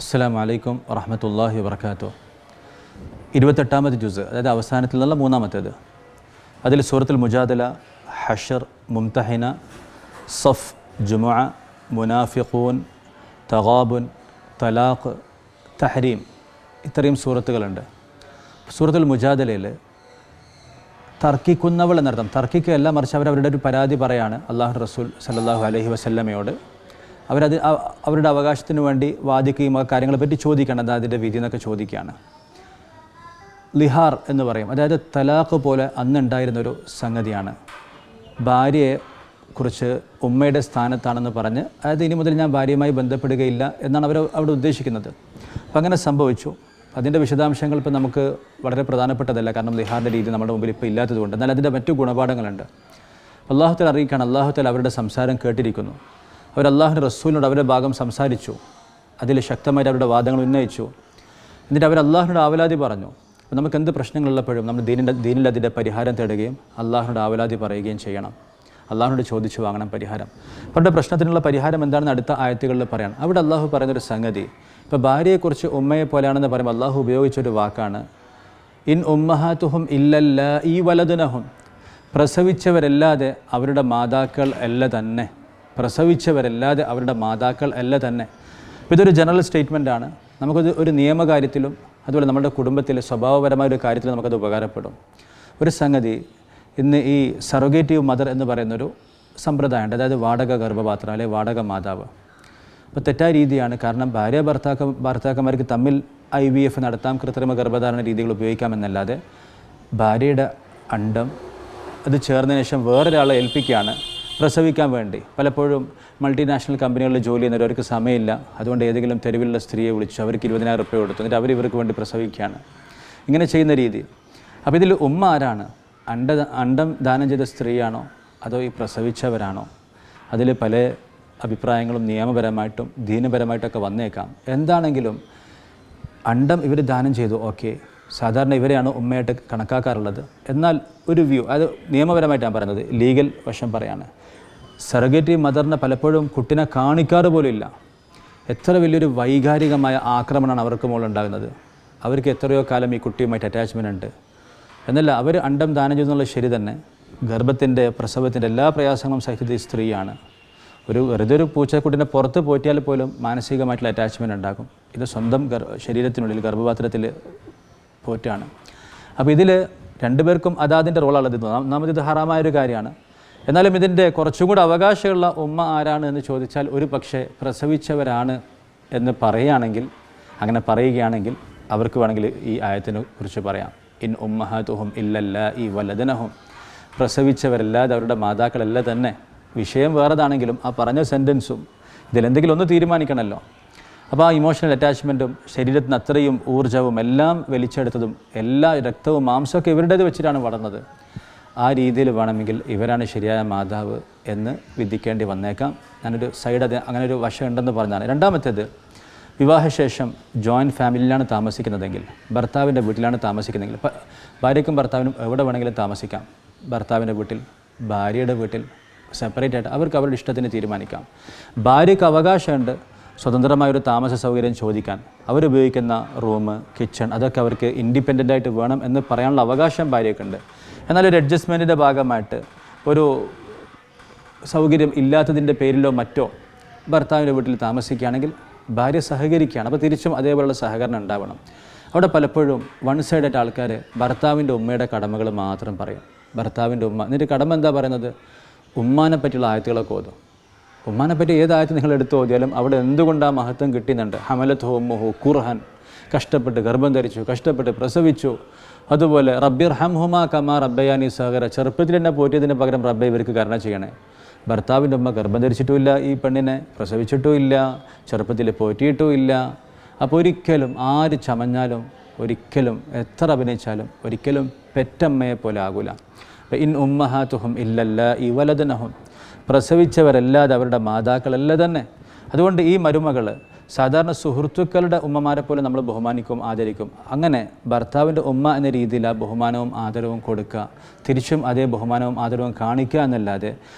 അസ്സലാമു അലൈക്കും വറഹ്മത്തുള്ളാഹി വബറകാതുഹു. 28ാമത്തെ ജുസ്, അതായത് അവസാനത്തിൽ നിന്നുള്ള മൂന്നാമത്തേത്. അതിൽ സൂറത്തുൽ മുജാദല, ഹഷർ, മുംതഹിന, സഫ്, ജുമുഅ, മുനാഫിഖൂൻ, തഗാബുൻ, തലാഖ്, തഹരീം, ഇത്രയും സൂറത്തുകളുണ്ട്. സൂറത്തുൽ മുജാദലയിൽ തർക്കിക്കുന്നവൾ എന്നർത്ഥം. തർക്കിക്കുകയല്ല, മറിച്ച് അവരവരുടെ ഒരു പരാതി പറയാണ് അള്ളാഹു റസൂൽ സല്ലല്ലാഹു അലൈഹി വസല്ലമയോട്. അവരുടെ അവകാശത്തിന് വേണ്ടി വാദിക്കുകയും ആ കാര്യങ്ങളെപ്പറ്റി ചോദിക്കണം, അതിൻ്റെ വിധി എന്നൊക്കെ ചോദിക്കുകയാണ്. ലിഹാർ എന്ന് പറയും, അതായത് തലാഖ് പോലെ അന്നുണ്ടായിരുന്നൊരു സംഗതിയാണ്. ഭാര്യയെ കുറിച്ച് ഉമ്മയുടെ സ്ഥാനത്താണെന്ന് പറഞ്ഞ്, അതായത് ഇനി മുതൽ ഞാൻ ഭാര്യയുമായി ബന്ധപ്പെടുകയില്ല എന്നാണ് അവർ അവിടെ ഉദ്ദേശിക്കുന്നത്. അപ്പം അങ്ങനെ സംഭവിച്ചു. അതിൻ്റെ വിശദാംശങ്ങൾ ഇപ്പോൾ നമുക്ക് വളരെ പ്രധാനപ്പെട്ടതല്ല, കാരണം ലിഹാറിൻ്റെ രീതി നമ്മുടെ മുമ്പിൽ ഇപ്പോൾ ഇല്ലാത്തതുകൊണ്ട്. എന്നാൽ അതിൻ്റെ മറ്റു ഗുണപാഠങ്ങളുണ്ട്. അല്ലാഹുതആല അറിയിക്കുകയാണ്, അല്ലാഹുതആല അവരുടെ സംസാരം കേട്ടിരിക്കുന്നു. അവർ അല്ലാഹുവിൻ്റെ റസൂലിനോട് അവരുടെ ഭാഗം സംസാരിച്ചു, അതിൽ ശക്തമായിട്ട് അവരുടെ വാദങ്ങൾ ഉന്നയിച്ചു. എന്നിട്ട് അവർ അല്ലാഹുവിനോട് ആവലാതി പറഞ്ഞു. അപ്പോൾ നമുക്ക് എന്ത് പ്രശ്നങ്ങളുള്ളപ്പോഴും നമ്മൾ ദീനിൽ അതിൻ്റെ പരിഹാരം തേടുകയും അല്ലാഹുവിനോട് ആവലാതി പറയുകയും ചെയ്യണം. അല്ലാഹുവിനോട് ചോദിച്ചു വാങ്ങണം പരിഹാരം. അവരുടെ പ്രശ്നത്തിനുള്ള പരിഹാരം എന്താണെന്ന് അടുത്ത ആയത്തുകളിൽ പറയണം. അവിടെ അല്ലാഹു പറയുന്നൊരു സംഗതി, ഇപ്പോൾ ഭാര്യയെക്കുറിച്ച് ഉമ്മയെ പോലെയാണെന്ന് പറയുമ്പോൾ അല്ലാഹു ഉപയോഗിച്ചൊരു വാക്കാണ് ഇൻ ഉമ്മഹാതുഹും ഇല്ലല്ലാഹി വലദനഹും. പ്രസവിച്ചവരല്ലാതെ അവരുടെ മാതാക്കൾ അല്ല തന്നെ. പ്രസവിച്ചവരല്ലാതെ അവരുടെ മാതാക്കൾ അല്ല തന്നെ. അപ്പോൾ ഇതൊരു ജനറൽ സ്റ്റേറ്റ്മെൻറ്റാണ്. നമുക്കത് ഒരു നിയമകാര്യത്തിലും അതുപോലെ നമ്മുടെ കുടുംബത്തിലെ സ്വഭാവപരമായ ഒരു കാര്യത്തിലും നമുക്കത് ഉപകാരപ്പെടും. ഒരു സംഗതി, ഇന്ന് ഈ സറോഗേറ്റീവ് മദർ എന്ന് പറയുന്നൊരു സമ്പ്രദായമുണ്ട്, അതായത് വാടക ഗർഭപാത്രം അല്ലെങ്കിൽ വാടക മാതാവ്. അപ്പോൾ തെറ്റായ രീതിയാണ്. കാരണം ഭർത്താക്കന്മാർക്ക് തമ്മിൽ IVF നടത്താം, കൃത്രിമ ഗർഭധാരണ രീതികൾ ഉപയോഗിക്കാമെന്നല്ലാതെ ഭാര്യയുടെ അണ്ഡം അത് ചേർന്നതിന് ശേഷം വേറൊരാളെ ഏൽപ്പിക്കുകയാണ് പ്രസവിക്കാൻ വേണ്ടി. പലപ്പോഴും മൾട്ടിനാഷണൽ കമ്പനികളിൽ ജോലി ചെയ്യുന്നവർ, അവർക്ക് സമയമില്ല, അതുകൊണ്ട് ഏതെങ്കിലും തെരുവിലുള്ള സ്ത്രീയെ വിളിച്ചു അവർക്ക് 20,000 രൂപ കൊടുത്തു, എന്നിട്ട് അവർ ഇവർക്ക് വേണ്ടി പ്രസവിക്കുകയാണ്. ഇങ്ങനെ ചെയ്യുന്ന രീതി. അപ്പോൾ ഇതിൽ ഉമ്മ ആരാണ്? അണ്ഡം ദാനം ചെയ്ത സ്ത്രീയാണോ അതോ ഈ പ്രസവിച്ചവരാണോ? അതിൽ പല അഭിപ്രായങ്ങളും നിയമപരമായിട്ടും ദീനപരമായിട്ടൊക്കെ വന്നേക്കാം. എന്താണെങ്കിലും അണ്ഡം ഇവർ ദാനം ചെയ്തു, ഓക്കെ, സാധാരണ ഇവരെയാണ് ഉമ്മയായിട്ട് കണക്കാക്കാറുള്ളത്. എന്നാൽ ഒരു വ്യൂ, അത് നിയമപരമായിട്ട് ഞാൻ പറയുന്നത്, ലീഗൽ വശം പറയാണ്. സറഗേറ്റീവ് മദറിനെ പലപ്പോഴും കുട്ടിനെ കാണിക്കാറ് പോലും ഇല്ല. എത്ര വലിയൊരു വൈകാരികമായ ആക്രമണമാണ് അവർക്ക് മുകളിലുണ്ടാകുന്നത്. അവർക്ക് എത്രയോ കാലം ഈ കുട്ടിയുമായിട്ട് അറ്റാച്ച്മെൻ്റ് ഉണ്ട്. എന്നല്ല, അവർ അണ്ഡം ദാനം ചെയ്യുന്നുള്ള ശരി തന്നെ, ഗർഭത്തിൻ്റെ പ്രസവത്തിൻ്റെ എല്ലാ പ്രയാസങ്ങളും സഹിച്ചത് ഈ സ്ത്രീയാണ്. വെറുതെ ഒരു പൂച്ചക്കുട്ടിനെ പുറത്ത് പോറ്റിയാൽ പോലും മാനസികമായിട്ടുള്ള അറ്റാച്ച്മെൻറ്റ് ഉണ്ടാകും. ഇത് സ്വന്തം ശരീരത്തിനുള്ളിൽ ഗർഭപാത്രത്തിൽ പോറ്റാണ്. അപ്പോൾ ഇതിൽ രണ്ടുപേർക്കും അതാതിൻ്റെ റോളുള്ളത്. ഒന്നാമത് ഇത് ഹറാമായൊരു കാര്യമാണ്. എന്നാലും ഇതിൻ്റെ കുറച്ചും കൂടി അവകാശമുള്ള ഉമ്മ ആരാണ് എന്ന് ചോദിച്ചാൽ ഒരു പക്ഷേ പ്രസവിച്ചവരാണ് എന്ന് പറയുകയാണെങ്കിൽ അവർക്ക് വേണമെങ്കിൽ ഈ ആയത്തിനെ കുറിച്ച് പറയാം. ഇൻ ഉമ്മഹാതുഹും ഇല്ലല്ലാഹി വലദനഹും. പ്രസവിച്ചവരല്ലാതെ അവരുടെ മാതാക്കളല്ല തന്നെ. വിഷയം വേറെതാണെങ്കിലും ആ പറഞ്ഞ സെൻറ്റൻസും ഇതിലെന്തെങ്കിലും ഒന്ന് തീരുമാനിക്കണമല്ലോ. അപ്പോൾ ആ ഇമോഷണൽ അറ്റാച്ച്മെൻറ്റും ശരീരത്തിന് അത്രയും ഊർജ്ജവും എല്ലാം വലിച്ചെടുത്തതും എല്ലാ രക്തവും മാംസമൊക്കെ ഇവരുടേത് വെച്ചിട്ടാണ് വളർന്നത്. ആ രീതിയിൽ വേണമെങ്കിൽ ഇവരാണ് ശരിയായ മാതാവ് എന്ന് വിധിക്കേണ്ടി വന്നേക്കാം. ഞാനൊരു സൈഡ് അങ്ങനെ ഒരു വശം ഉണ്ടെന്ന് പറഞ്ഞതാണ്. രണ്ടാമത്തേത്, വിവാഹശേഷം ജോയിൻറ്റ് ഫാമിലിയിലാണ് താമസിക്കുന്നതെങ്കിൽ, ഭർത്താവിൻ്റെ വീട്ടിലാണ് താമസിക്കുന്നതെങ്കിൽ, ഭാര്യയ്ക്കും ഭർത്താവിനും എവിടെ വേണമെങ്കിലും താമസിക്കാം. ഭർത്താവിൻ്റെ വീട്ടിൽ, ഭാര്യയുടെ വീട്ടിൽ, സെപ്പറേറ്റ് ആയിട്ട് അവർക്ക് അവരുടെ ഇഷ്ടത്തിന് തീരുമാനിക്കാം. ഭാര്യയ്ക്ക് അവകാശമുണ്ട് സ്വതന്ത്രമായൊരു താമസ സൗകര്യം ചോദിക്കാൻ. അവരുപയോഗിക്കുന്ന റൂം, കിച്ചൺ, അതൊക്കെ അവർക്ക് ഇൻഡിപെൻഡൻ്റായിട്ട് വേണം എന്ന് പറയാനുള്ള അവകാശം ഭാര്യയ്ക്കുണ്ട്. എന്നാൽ ഒരു അഡ്ജസ്റ്റ്മെൻറ്റിൻ്റെ ഭാഗമായിട്ട് ഒരു സൗകര്യം ഇല്ലാത്തതിൻ്റെ പേരിലോ മറ്റോ ഭർത്താവിൻ്റെ വീട്ടിൽ താമസിക്കുകയാണെങ്കിൽ ഭാര്യ സഹകരിക്കുകയാണ്. അപ്പോൾ തിരിച്ചും അതേപോലുള്ള സഹകരണം ഉണ്ടാവണം. അവിടെ പലപ്പോഴും വൺ സൈഡായിട്ട് ആൾക്കാർ ഭർത്താവിൻ്റെ ഉമ്മയുടെ കടമകൾ മാത്രം പറയും. ഭർത്താവിൻ്റെ ഉമ്മ, എന്നിട്ട് കടമ എന്താ പറയുന്നത്? ഉമ്മാനെ പറ്റിയുള്ള ആയത്തുകളൊക്കെ ഓതും. ഉമ്മാനെ പറ്റി ഏത് ആയത്ത് നിങ്ങൾ എടുത്ത് ഓതിയാലും അവിടെ എന്തുകൊണ്ട് ആ മഹത്വം കിട്ടുന്നുണ്ട്. ഹമലത്ത് ഉമ്മുഹു കുർഹൻ, കഷ്ടപ്പെട്ട് ഗർഭം ധരിച്ചു, കഷ്ടപ്പെട്ട് പ്രസവിച്ചു. അതുപോലെ റബ്ബിർഹംഹുമാ കമാ റബ്ബയാനി സഗറ, ചെറുപ്പത്തിൽ എന്നെ പോറ്റിയതിന് പകരം റബ്ബെ ഇവർക്ക് കരുണ ചെയ്യണേ. ഭർത്താവിൻ്റെ ഉമ്മ ഗർഭം ധരിച്ചിട്ടുമില്ല, ഈ പെണ്ണിനെ പ്രസവിച്ചിട്ടുമില്ല, ചെറുപ്പത്തിൽ പോറ്റിയിട്ടുമില്ല. അപ്പോൾ ഒരിക്കലും ആര് ചമഞ്ഞാലും, ഒരിക്കലും എത്ര അഭിനയിച്ചാലും ഒരിക്കലും പെറ്റമ്മയെ പോലെ ആകൂല. ഇൻ ഉമ്മഹാതുഹും ഇല്ലല്ലാഹി വലദനഹും. പ്രസവിച്ചവരല്ലാതെ അവരുടെ മാതാക്കളല്ല തന്നെ. അതുകൊണ്ട് ഈ മരുമകൾ സാധാരണ സുഹൃത്തുക്കളുടെ ഉമ്മമാരെ പോലെ നമ്മൾ ബഹുമാനിക്കും, ആദരിക്കും. അങ്ങനെ ഭർത്താവിൻ്റെ ഉമ്മ എന്ന രീതിയിൽ ആ ബഹുമാനവും ആദരവും കൊടുക്കുക, തിരിച്ചും അതേ ബഹുമാനവും ആദരവും കാണിക്കുക എന്നല്ലാതെ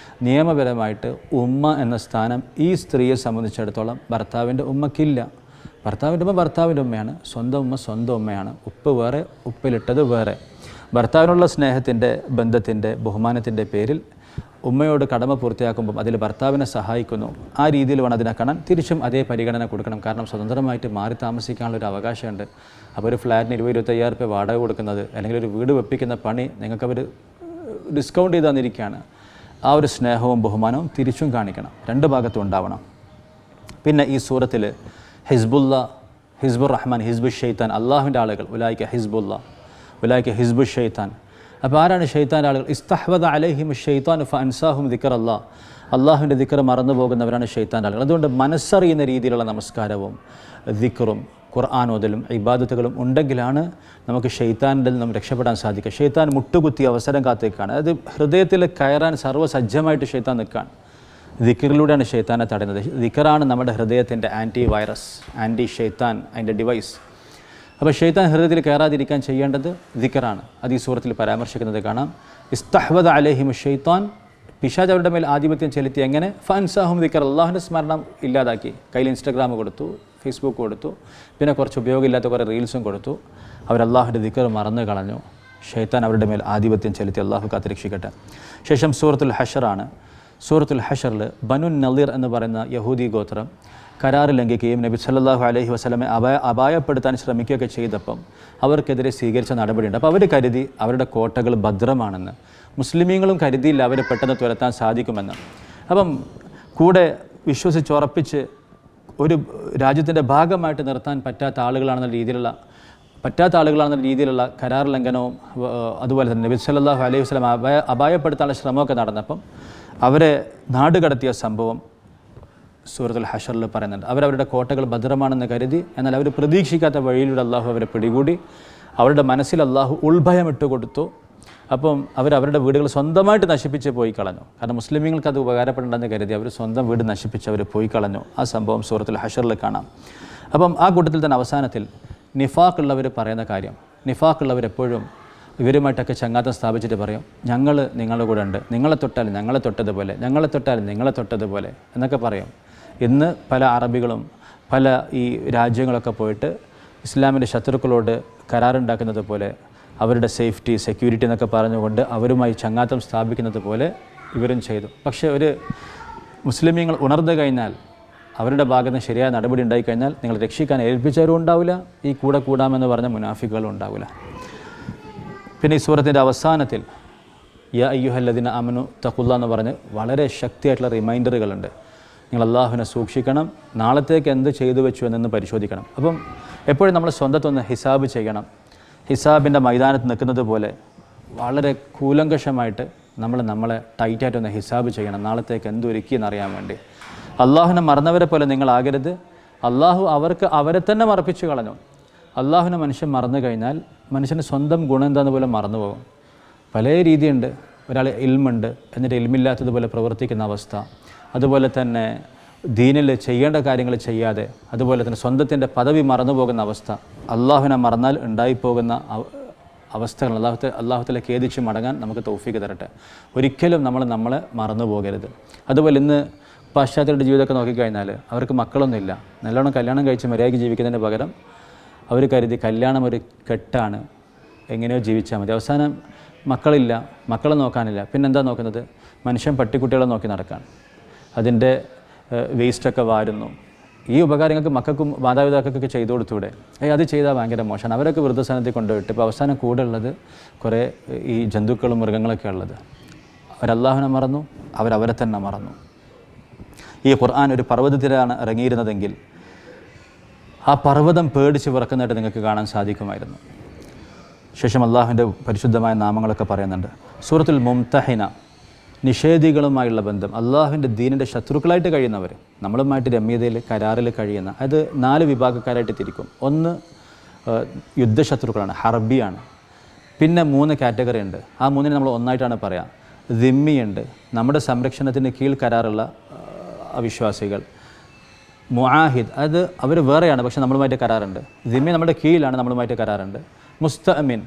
നിയമപരമായിട്ട് ഉമ്മ എന്ന സ്ഥാനം ഈ സ്ത്രീയെ സംബന്ധിച്ചിടത്തോളം ഭർത്താവിൻ്റെ ഉമ്മക്കില്ല. ഭർത്താവിൻ്റെ ഉമ്മ ഭർത്താവിൻ്റെ ഉമ്മയാണ്, സ്വന്തം ഉമ്മ സ്വന്തം ഉമ്മയാണ്. ഉപ്പ് വേറെ, ഉപ്പിലിട്ടത് വേറെ. ഭർത്താവിനുള്ള സ്നേഹത്തിൻ്റെ, ബന്ധത്തിൻ്റെ, ബഹുമാനത്തിൻ്റെ പേരിൽ ഉമ്മയോട് കടമ പൂർത്തിയാക്കുമ്പം അതിൽ ഭർത്താവിനെ സഹായിക്കുന്നു. ആ രീതിയിൽ വേണം അതിനെ കാണാൻ. തിരിച്ചും അതേ പരിഗണന കൊടുക്കണം. കാരണം സ്വതന്ത്രമായിട്ട് മാറി താമസിക്കാനുള്ളൊരു അവകാശമുണ്ട്. അപ്പോൾ ഒരു ഫ്ലാറ്റിന് 20-25 രൂപ വാടക കൊടുക്കുന്നത്, അല്ലെങ്കിൽ ഒരു വീട് വെപ്പിക്കുന്ന പണി നിങ്ങൾക്കവർ ഡിസ്കൗണ്ട് ചെയ്ത് തന്നിരിക്കുകയാണ്. ആ ഒരു സ്നേഹവും ബഹുമാനവും തിരിച്ചും കാണിക്കണം. രണ്ട് ഭാഗത്തും ഉണ്ടാവണം. പിന്നെ ഈ സൂറത്തിൽ ഹിസ്ബുല്ല, ഹിസ്ബുർ റഹ്മാൻ, ഹിസ്ബു ഷെയ്ത്താൻ, അള്ളാഹുവിൻ്റെ ആളുകൾ, ഉലായിക്ക ഹിസ്ബുല്ല, ഉലായിക്ക ഹിസ്ബു ഷെയ്ത്താൻ. അപ്പോൾ ആരാണ് ഷെയ്ത്താൻ്റെ ആളുകൾ? ഇസ്തഹ്വദ അലൈഹിം ഷെയ്ത്താൻ ഫഅൻസാഹും ദിക്ർ അല്ലാഹ്. അള്ളാഹുവിൻ്റെ ദിക്ർ മറന്നു പോകുന്നവരാണ് ഷെയ്ത്താൻ്റെ ആളുകൾ. അതുകൊണ്ട് മനസ്സറിയുന്ന രീതിയിലുള്ള നമസ്കാരവും ദിക്റും ഖുർആൻ ഓതലും ഇബാദത്തുകളും ഉണ്ടെങ്കിലാണ് നമുക്ക് ഷെയ്ത്താനിൽ നിന്നും രക്ഷപ്പെടാൻ സാധിക്കുക. ഷെയ്ത്താൻ മുട്ടുകുത്തി അവസരം കാത്തേക്കാണ്. അത് ഹൃദയത്തിൽ കയറാൻ സർവ്വസജ്ജമായിട്ട് ഷെയ്ത്താൻ നിൽക്കുകയാണ്. ദിക്റിലൂടെയാണ് ഷെയ്ത്താനെ തടയുന്നത്. ദിക്റാണ് നമ്മുടെ ഹൃദയത്തിൻ്റെ ആൻറ്റി വൈറസ്, ആൻറ്റി ഷെയ്ത്താൻ, അതിൻ്റെ ഡിവൈസ്. അപ്പോൾ ഷെയ്ത്താൻ ഹൃദയത്തിൽ കയറാതിരിക്കാൻ ചെയ്യേണ്ടത് ദിക്റാണ്. അത് ഈ സൂറത്തിൽ പരാമർശിക്കുന്നത് കാണാം. ഇസ്തഹ്വദ അലൈഹിം ഷെയ്ത്താൻ, പിശാച് അവരുടെ മേൽ ആധിപത്യം ചെലുത്തി. എങ്ങനെ? ഫഅൻസാഹും ദിക്ർ, അള്ളാഹുവിൻ്റെ സ്മരണം ഇല്ലാതാക്കി. കയ്യിൽ ഇൻസ്റ്റാഗ്രാം കൊടുത്തു, ഫേസ്ബുക്ക് കൊടുത്തു, പിന്നെ കുറച്ച് ഉപയോഗമില്ലാത്ത കുറേ റീൽസും കൊടുത്തു. അവർ അള്ളാഹുവിൻ്റെ ദിക്ർ മറന്നു കളഞ്ഞു. ഷെയ്ത്താൻ അവരുടെ മേൽ ആധിപത്യം ചെലുത്തി. അള്ളാഹു കാത്തിരക്ഷിക്കട്ടെ. ശേഷം സൂറത്തുൽ ഹഷറാണ്. സൂറത്തുൽ ഹഷറിൽ ബനു നളീർ എന്ന് പറയുന്ന യഹൂദി ഗോത്രം കരാർ ലംഘിക്കുകയും നബി സല്ലല്ലാഹു അലൈഹി വസല്ലമയെ അപായപ്പെടുത്താൻ ശ്രമിക്കുകയൊക്കെ ചെയ്തപ്പം അവർക്കെതിരെ സ്വീകരിച്ച നടപടിയുണ്ട്. അപ്പോൾ അവർ കരുതി അവരുടെ കോട്ടകൾ ഭദ്രമാണെന്ന്. മുസ്ലിമീങ്ങളും കരുതിയില്ല അവരെ പെട്ടെന്ന് തുരത്താൻ സാധിക്കുമെന്ന്. അപ്പം കൂടെ വിശ്വസിച്ചുറപ്പിച്ച് ഒരു രാജ്യത്തിൻ്റെ ഭാഗമായിട്ട് നിർത്താൻ പറ്റാത്ത ആളുകളാണെന്ന രീതിയിലുള്ള കരാർ ലംഘനവും അതുപോലെ തന്നെ നബി സല്ലല്ലാഹു അലൈഹി വസല്ലം അപായപ്പെടുത്താനുള്ള ശ്രമമൊക്കെ നടന്നപ്പം അവരെ നാടുകടത്തിയ സംഭവം സൂറത്തുൽ ഹഷറിൽ പറയുന്നുണ്ട്. അവരവരുടെ കോട്ടകൾ ഭദ്രമാണെന്ന് കരുതി, എന്നാൽ അവർ പ്രതീക്ഷിക്കാത്ത വഴിയിലൂടെ അള്ളാഹു അവരെ പിടികൂടി. അവരുടെ മനസ്സിൽ അള്ളാഹു ഉൾഭയം ഇട്ടുകൊടുത്തു. അപ്പം അവരവരുടെ വീടുകൾ സ്വന്തമായിട്ട് നശിപ്പിച്ച് പോയി കളഞ്ഞു. കാരണം മുസ്ലിമീങ്ങൾക്ക് അത് ഉപകാരപ്പെടേണ്ടെന്ന് കരുതി അവർ സ്വന്തം വീട് നശിപ്പിച്ച് അവർ പോയി കളഞ്ഞു. ആ സംഭവം സൂറത്തുൽ ഹഷറിൽ കാണാം. അപ്പം ആ കൂട്ടത്തിൽ തന്നെ അവസാനത്തിൽ നിഫാഖുള്ളവർ പറയുന്ന കാര്യം, നിഫാഖുള്ളവരെപ്പോഴും ഇവരുമായിട്ടൊക്കെ ചങ്ങാത്തം സ്ഥാപിച്ചിട്ട് പറയും, ഞങ്ങൾ നിങ്ങളുടെ കൂടെ ഉണ്ട്, നിങ്ങളെ തൊട്ടാൽ ഞങ്ങളെ തൊട്ടതുപോലെ, ഞങ്ങളെ തൊട്ടാൽ നിങ്ങളെ തൊട്ടതുപോലെ എന്നൊക്കെ പറയും. ഇന്ന് പല അറബികളും പല ഈ രാജ്യങ്ങളൊക്കെ പോയിട്ട് ഇസ്ലാമിൻ്റെ ശത്രുക്കളോട് കരാറുണ്ടാക്കുന്നത് പോലെ, അവരുടെ സേഫ്റ്റി, സെക്യൂരിറ്റി എന്നൊക്കെ പറഞ്ഞുകൊണ്ട് അവരുമായി ചങ്ങാത്തം സ്ഥാപിക്കുന്നത് പോലെ ഇവരും ചെയ്തു. പക്ഷേ ഒരു മുസ്ലിമീങ്ങൾ ഉണർന്നു കഴിഞ്ഞാൽ, അവരുടെ ഭാഗത്ത് നിന്ന് ശരിയായ നടപടി ഉണ്ടായിക്കഴിഞ്ഞാൽ നിങ്ങൾ രക്ഷിക്കാൻ ഏൽപ്പിച്ചവരും ഉണ്ടാവില്ല, ഈ കൂടെ കൂടാമെന്ന് പറഞ്ഞ മുനാഫിക്കുകളും ഉണ്ടാവില്ല. പിന്നെ ഈ സൂറത്തിൻ്റെ അവസാനത്തിൽ യാ അയ്യുഹല്ലദീന ആമനു തഖുല്ലാ എന്ന് പറഞ്ഞ് വളരെ ശക്തിയായിട്ടുള്ള റിമൈൻഡറുകളുണ്ട്. നിങ്ങൾ അള്ളാഹുവിനെ സൂക്ഷിക്കണം, നാളത്തേക്ക് എന്ത് ചെയ്തു വെച്ചു എന്നൊന്ന് പരിശോധിക്കണം. അപ്പം എപ്പോഴും നമ്മൾ സ്വന്തത്തൊന്ന് ഹിസാബ് ചെയ്യണം. ഹിസാബിൻ്റെ മൈതാനത്ത് നിൽക്കുന്നത് പോലെ വളരെ കൂലങ്കഷമായിട്ട് നമ്മളെ ടൈറ്റായിട്ടൊന്ന് ഹിസാബ് ചെയ്യണം, നാളത്തേക്ക് എന്തൊരുക്കിയെന്നറിയാൻ വേണ്ടി. അള്ളാഹുവിനെ മറന്നവരെ പോലെ നിങ്ങളാകരുത്. അള്ളാഹു അവരെ തന്നെ മറപ്പിച്ചു കളഞ്ഞു. അള്ളാഹുവിനെ മനുഷ്യൻ മറന്നു കഴിഞ്ഞാൽ മനുഷ്യന് സ്വന്തം ഗുണം എന്താണെന്ന് പോലെ മറന്നു പോകും. പല രീതിയുണ്ട്. ഒരാൾ ഇൽമുണ്ട് എന്നിട്ട് ഇൽമില്ലാത്തതുപോലെ പ്രവർത്തിക്കുന്ന അവസ്ഥ, അതുപോലെ തന്നെ ദീനിൽ ചെയ്യേണ്ട കാര്യങ്ങൾ ചെയ്യാതെ, അതുപോലെ തന്നെ സ്വന്തത്തിൻ്റെ പദവി മറന്നു പോകുന്ന അവസ്ഥ, അള്ളാഹുവിനെ മറന്നാൽ ഉണ്ടായിപ്പോകുന്ന അവസ്ഥകൾ അള്ളാഹുത്തല ഖേദിച്ച് മടങ്ങാൻ നമുക്ക് തൗഫീക്ക് തരട്ടെ. ഒരിക്കലും നമ്മളെ മറന്നു പോകരുത്. അതുപോലെ ഇന്ന് പാശ്ചാത്യരുടെ ജീവിതമൊക്കെ നോക്കിക്കഴിഞ്ഞാൽ അവർക്ക് മക്കളൊന്നുമില്ല. നല്ലോണം കല്യാണം കഴിച്ച് മര്യാദയ്ക്ക് ജീവിക്കുന്നതിന് പകരം അവർ കരുതി കല്യാണം ഒരു കെട്ടാണ്, എങ്ങനെയോ ജീവിച്ചാൽ മതി. അവസാനം മക്കളില്ല, മക്കളെ നോക്കാനില്ല, പിന്നെന്താ നോക്കുന്നത്? മനുഷ്യൻ പട്ടിക്കുട്ടികളെ നോക്കി നടക്കാൻ, അതിൻ്റെ വേസ്റ്റൊക്കെ വാരുന്നു. ഈ ഉപകാരങ്ങൾക്ക് മക്കൾക്കും മാതാപിതാക്കൾക്കൊക്കെ ചെയ്തു കൊടുത്തൂടെ? അത് ചെയ്താൽ ഭയങ്കര മോശമാണ്. അവരൊക്കെ വൃദ്ധസ്ഥാനത്തിൽ കൊണ്ടുപോയിട്ട് ഇപ്പോൾ അവസാനം കൂടെ ഉള്ളത് കുറേ ഈ ജന്തുക്കളും മൃഗങ്ങളൊക്കെ ഉള്ളത്. അവരല്ലാഹുവിനെ മറന്നു, അവരെ തന്നെ മറന്നു. ഈ ഖുർആൻ ഒരു പർവ്വതത്തിലാണ് ഇറങ്ങിയിരുന്നതെങ്കിൽ ആ പർവ്വതം പേടിച്ച് വിറക്കുന്നതായിട്ട് നിങ്ങൾക്ക് കാണാൻ സാധിക്കുമായിരുന്നു. ശേഷം അള്ളാഹുവിൻ്റെ പരിശുദ്ധമായ നാമങ്ങളൊക്കെ പറയുന്നുണ്ട്. സൂറത്തുൽ മുംതഹിന, നിഷേധികളുമായുള്ള ബന്ധം, അള്ളാഹുവിൻ്റെ ദീനിൻ്റെ ശത്രുക്കളായിട്ട് കഴിയുന്നവർ, നമ്മളുമായിട്ട് രമ്യതയിൽ കരാറിൽ കഴിയുന്ന, അത് 4 വിഭാഗക്കാരായിട്ട് തിരിക്കും. ഒന്ന് യുദ്ധശത്രുക്കളാണ്, ഹർബിയാണ്. പിന്നെ 3 കാറ്റഗറി ഉണ്ട്. ആ 3 നമ്മൾ ഒന്നായിട്ടാണ് പറയാം. ദിമ്മിയുണ്ട്, നമ്മുടെ സംരക്ഷണത്തിന് കീഴ് കരാറുള്ള അവിശ്വാസികൾ. മുആഹിദ്, അത് അവർ വേറെയാണ്, പക്ഷേ നമ്മളുമായിട്ട് കരാറുണ്ട്. ദിമ്മി നമ്മുടെ കീഴിലാണ്, നമ്മളുമായിട്ട് കരാറുണ്ട്. മുസ്തഅമിൻ,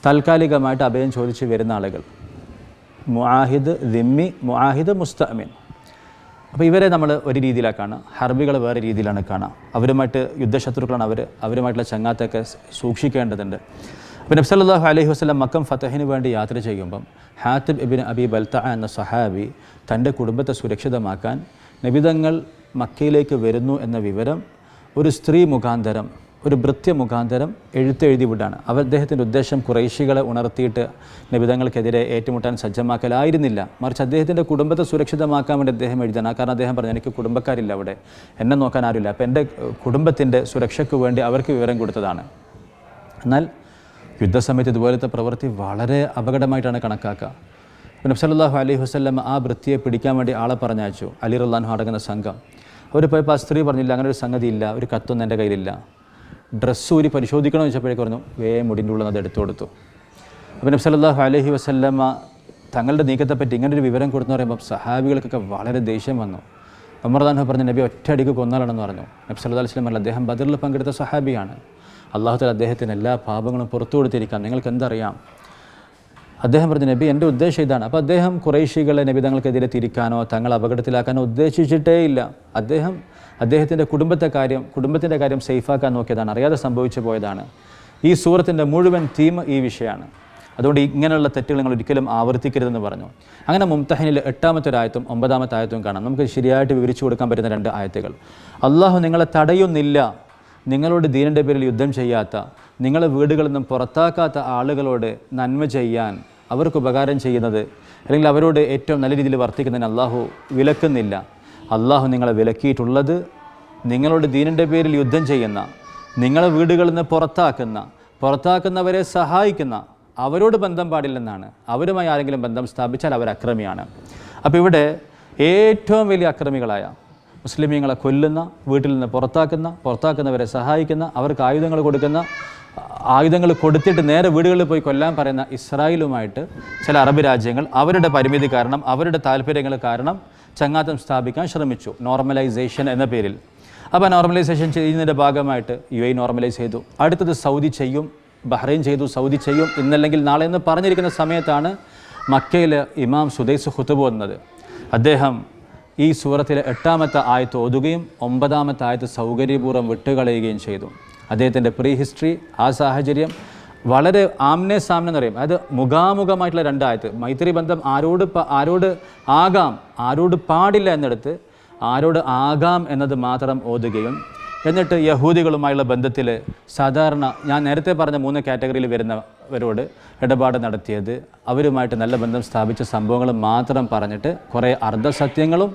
താൽക്കാലികമായിട്ട് അഭയം ചോദിച്ച് വരുന്ന ആളുകൾ. മുആഹിദ്, ദിമ്മി, മുആഹിദ്, മുസ്തഅമിൻ. അപ്പോൾ ഇവരെ നമ്മൾ ഒരു രീതിയിലാണ് കാണുക, ഹർബികൾ വേറെ രീതിയിലാണ് കാണുക. അവരുമായിട്ട് യുദ്ധശത്രുക്കളാണ് അവരുമായിട്ടുള്ള ചങ്ങാത്തൊക്കെ സൂക്ഷിക്കേണ്ടതുണ്ട്. അപ്പോൾ നബി സല്ലല്ലാഹു അലൈഹി വസല്ലം മക്കം ഫതഹിന് വേണ്ടി യാത്ര ചെയ്യുമ്പം ഹാത്തിബ് ഇബ്നു അബി ബൽതഅ എന്ന സഹാബി തൻ്റെ കുടുംബത്തെ സുരക്ഷിതമാക്കാൻ നബിതങ്ങൾ മക്കയിലേക്ക് വരുന്നു എന്ന വിവരം ഒരു സ്ത്രീ മുഖാന്തരം, ഒരു ഭൃത്യ മുഖാന്തരം എഴുതി വിടാണ്. അദ്ദേഹത്തിൻ്റെ ഉദ്ദേശം ഖുറൈശികളെ ഉണർത്തിയിട്ട് നബിതങ്ങൾക്കെതിരെ ഏറ്റുമുട്ടാൻ സജ്ജമാക്കലായിരുന്നില്ല, മറിച്ച് അദ്ദേഹത്തിൻ്റെ കുടുംബത്തെ സുരക്ഷിതമാക്കാൻ വേണ്ടി അദ്ദേഹം എഴുതണം. കാരണം അദ്ദേഹം പറഞ്ഞു, എനിക്ക് കുടുംബക്കാരില്ല അവിടെ, എന്നെ നോക്കാൻ ആരുമില്ല, അപ്പോൾ എൻ്റെ കുടുംബത്തിൻ്റെ സുരക്ഷയ്ക്ക് വേണ്ടി അവർക്ക് വിവരം കൊടുത്തതാണ്. എന്നാൽ യുദ്ധസമയത്ത് ഇതുപോലത്തെ പ്രവൃത്തി വളരെ അപകടമായിട്ടാണ് കണക്കാക്കുക. നബി സല്ലല്ലാഹു അലൈഹി വസല്ലം ആ വൃത്തിയെ പിടിക്കാൻ വേണ്ടി ആളെ പറഞ്ഞയച്ചു. അലി റളിയല്ലാഹു അൻഹു അടങ്ങുന്ന സംഘം. അവർ പോയപ്പോൾ ആ സ്ത്രീ പറഞ്ഞില്ല, അങ്ങനെ ഒരു സംഗതി ഇല്ല, ഒരു കത്തൊന്നും എൻ്റെ കയ്യിലില്ല. ഡ്രസ്സ് ഊരി പരിശോധിക്കണമെന്ന് വെച്ചപ്പോഴേക്ക് പറഞ്ഞു, മുടിൻ്റെ ഉള്ളിൽ അത് എടുത്തു കൊടുത്തു. അപ്പോൾ നബി സല്ലല്ലാഹു അലൈഹി വസല്ലം തങ്ങളുടെ നീക്കത്തെപ്പറ്റി ഇങ്ങനൊരു വിവരം കൊടുത്തെന്ന് പറയുമ്പോൾ സഹാബികൾക്കൊക്കെ വളരെ ദേഷ്യം വന്നു. ഉമർ റളിയല്ലാഹു അൻഹു പറഞ്ഞു, നബി ഒറ്റയടിക്ക് കൊന്നാലാണെന്ന് പറഞ്ഞു. നബി സല്ലല്ലാഹു അലൈഹി വസല്ലം പറഞ്ഞു, അദ്ദേഹം ബദറിൽ പങ്കെടുത്ത സഹാബിയാണ്, അല്ലാഹു തആല അദ്ദേഹത്തിന് എല്ലാ പാപങ്ങളും പുറത്തു കൊടുത്തിരിക്കാം, നിങ്ങൾക്ക് എന്തറിയാം. അദ്ദേഹം പറഞ്ഞു, നബി എൻ്റെ ഉദ്ദേശം ഇതാണ്. അപ്പോൾ അദ്ദേഹം ഖുറൈശികളെ നബി തങ്ങൾക്കെതിരെ തിരിക്കാനോ തങ്ങൾ അപകടത്തിലാക്കാനോ ഉദ്ദേശിച്ചിട്ടേ ഇല്ല. അദ്ദേഹത്തിൻ്റെ കുടുംബത്തിൻ്റെ കാര്യം സേഫാക്കാൻ നോക്കിയതാണ്, അറിയാതെ സംഭവിച്ചു പോയതാണ്. ഈ സൂറത്തിൻ്റെ മുഴുവൻ തീം ഈ വിഷയമാണ്. അതുകൊണ്ട് ഇങ്ങനെയുള്ള തെറ്റുകൾ നിങ്ങൾ ഒരിക്കലും ആവർത്തിക്കരുതെന്ന് പറഞ്ഞു. അങ്ങനെ മുംതഹിനിൽ 8-ാമത്തെ ആയത്തും 9-ാമത്തെ ആയത്തും കാണാം. നമുക്ക് ശരിയായിട്ട് വിവരിച്ചു കൊടുക്കാൻ പറ്റുന്ന 2 ആയത്തുകൾ. അള്ളാഹു നിങ്ങളെ തടയുന്നില്ല, നിങ്ങളോട് ദീനിൻ്റെ പേരിൽ യുദ്ധം ചെയ്യാത്ത, നിങ്ങളെ വീടുകളിൽ നിന്നും പുറത്താക്കാത്ത ആളുകളോട് നന്മ ചെയ്യാൻ, അവർക്ക് ഉപകാരം ചെയ്യുന്നത്, അല്ലെങ്കിൽ അവരോട് ഏറ്റവും നല്ല രീതിയിൽ വർത്തിക്കുന്നതിന് അള്ളാഹു വിലക്കുന്നില്ല. അള്ളാഹു നിങ്ങളെ വിലക്കിയിട്ടുള്ളത് നിങ്ങളോട് ദീനിൻ്റെ പേരിൽ യുദ്ധം ചെയ്യുന്ന, നിങ്ങളെ വീടുകളിൽ നിന്ന് പുറത്താക്കുന്നവരെ സഹായിക്കുന്ന, അവരോട് ബന്ധം പാടില്ലെന്നാണ്. അവരുമായി ആരെങ്കിലും ബന്ധം സ്ഥാപിച്ചാൽ അവർ അക്രമിയാണ്. അപ്പോൾ ഇവിടെ ഏറ്റവും വലിയ അക്രമികളായ മുസ്ലിമീങ്ങളെ കൊല്ലുന്ന, വീട്ടിൽ നിന്ന് പുറത്താക്കുന്നവരെ സഹായിക്കുന്ന, അവർക്ക് ആയുധങ്ങൾ കൊടുക്കുന്ന, ആയുധങ്ങൾ കൊടുത്തിട്ട് നേരെ വീടുകളിൽ പോയി കൊല്ലാൻ പറയുന്ന ഇസ്രായേലുമായിട്ട് ചില അറബ് രാജ്യങ്ങൾ അവരുടെ പരിമിതി കാരണം, അവരുടെ താല്പര്യങ്ങൾ കാരണം ചങ്ങാത്തം സ്ഥാപിക്കാൻ ശ്രമിച്ചു, നോർമലൈസേഷൻ എന്ന പേരിൽ. അപ്പോൾ നോർമലൈസേഷൻ ചെയ്യുന്നതിൻ്റെ ഭാഗമായിട്ട് UAE നോർമലൈസ് ചെയ്തു, അടുത്തത് സൗദി ചെയ്യും, ബഹ്റൈൻ ചെയ്തു, സൗദി ചെയ്യും, ഇന്നല്ലെങ്കിൽ നാളെ എന്ന് പറഞ്ഞിരിക്കുന്ന സമയത്താണ് മക്കയിൽ ഇമാം സുദൈസ് ഖുതുബ വന്നത്. അദ്ദേഹം ഈ സൂറത്തിലെ 8-ാമത്തെ ആയത്ത് ഓതുകയും 9-ാമത്തെ ആയത്ത് സൗകര്യപൂർവ്വം വിട്ടുകളയുകയും ചെയ്തു. അദ്ദേഹത്തിൻ്റെ പ്രീ ഹിസ്റ്ററി, ആ സാഹചര്യം വളരെ ആംനെ സാമ്നെ എന്ന് പറയും, അതായത് മുഖാമുഖമായിട്ടുള്ള 2 ആയത്ത്. മൈത്രി ബന്ധം ആരോട് ആകാം, ആരോട് പാടില്ല എന്നിടത്ത് ആരോട് ആകാം എന്നത് മാത്രം ഓതുകയും, എന്നിട്ട് യഹൂദികളുമായുള്ള ബന്ധത്തിൽ സാധാരണ ഞാൻ നേരത്തെ പറഞ്ഞ 3 കാറ്റഗറിയിൽ വരുന്നവരോട് ഇടപാട് നടത്തിയത്, അവരുമായിട്ട് നല്ല ബന്ധം സ്ഥാപിച്ച സംഭവങ്ങൾ മാത്രം പറഞ്ഞിട്ട് കുറേ അർദ്ധസത്യങ്ങളും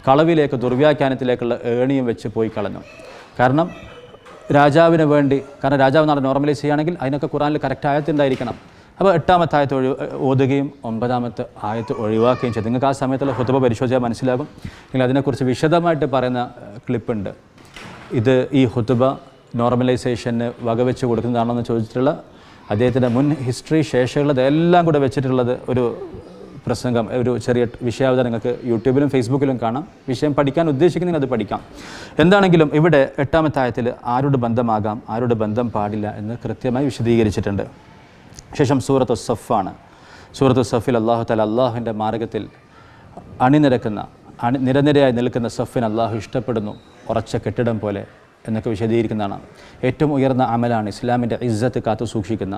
കളവിലേക്ക്, ദുർവ്യാഖ്യാനത്തിലേക്കുള്ള ഏണിയും വെച്ച് പോയി കളഞ്ഞു. കാരണം രാജാവ് നാളെ നോർമലൈസ് ചെയ്യുകയാണെങ്കിൽ അതിനൊക്കെ ഖുർആനിൽ കറക്റ്റ് ആയത്തുണ്ടായിരിക്കണം. അപ്പോൾ 8-ാമത്തെ ആയത്ത് ഓതുകയും 9-ാമത്തെ ആയത്ത് ഒഴിവാക്കുകയും ചെയ്തു. നിങ്ങൾക്ക് ആ സമയത്തുള്ള ഖുതുബ പരിശോധിച്ചാൽ മനസ്സിലാകും. നിങ്ങൾ അതിനെക്കുറിച്ച് വിശദമായിട്ട് പറയുന്ന ക്ലിപ്പുണ്ട്. ഈ ഖുതുബ നോർമലൈസേഷന് വകവെച്ച് കൊടുക്കുന്നതാണെന്ന് ചോദിച്ചിട്ടുള്ള അദ്ദേഹത്തിൻ്റെ മുൻ ഹിസ്റ്ററി, ശേഷമുള്ളത് എല്ലാം കൂടെ വെച്ചിട്ടുള്ളത് ഒരു പ്രസംഗം, ഒരു ചെറിയ വിഷയാവതരണം നിങ്ങൾക്ക് യൂട്യൂബിലും ഫേസ്ബുക്കിലും കാണാം. വിഷയം പഠിക്കാൻ ഉദ്ദേശിക്കുന്നതിന് അത് പഠിക്കാം. എന്താണെങ്കിലും ഇവിടെ 8-ാമത്തെ ആയത്തിൽ ആരോട് ബന്ധമാകാം, ആരോട് ബന്ധം പാടില്ല എന്ന് കൃത്യമായി വിശദീകരിച്ചിട്ടുണ്ട്. ശേഷം സൂറത്ത് സഫാണ്. സൂറത്ത് സഫിൽ അള്ളാഹു തആല അള്ളാഹുവിൻ്റെ മാർഗത്തിൽ നിരനിരയായി നിൽക്കുന്ന സഫിന് അള്ളാഹു ഇഷ്ടപ്പെടുന്നു, ഉറച്ച കെട്ടിടം പോലെ എന്നൊക്കെ വിശദീകരിക്കുന്നതാണ്. ഏറ്റവും ഉയർന്ന അമലാണ് ഇസ്ലാമിൻ്റെ ഇസ്സത്ത് കാത്തു സൂക്ഷിക്കുന്ന,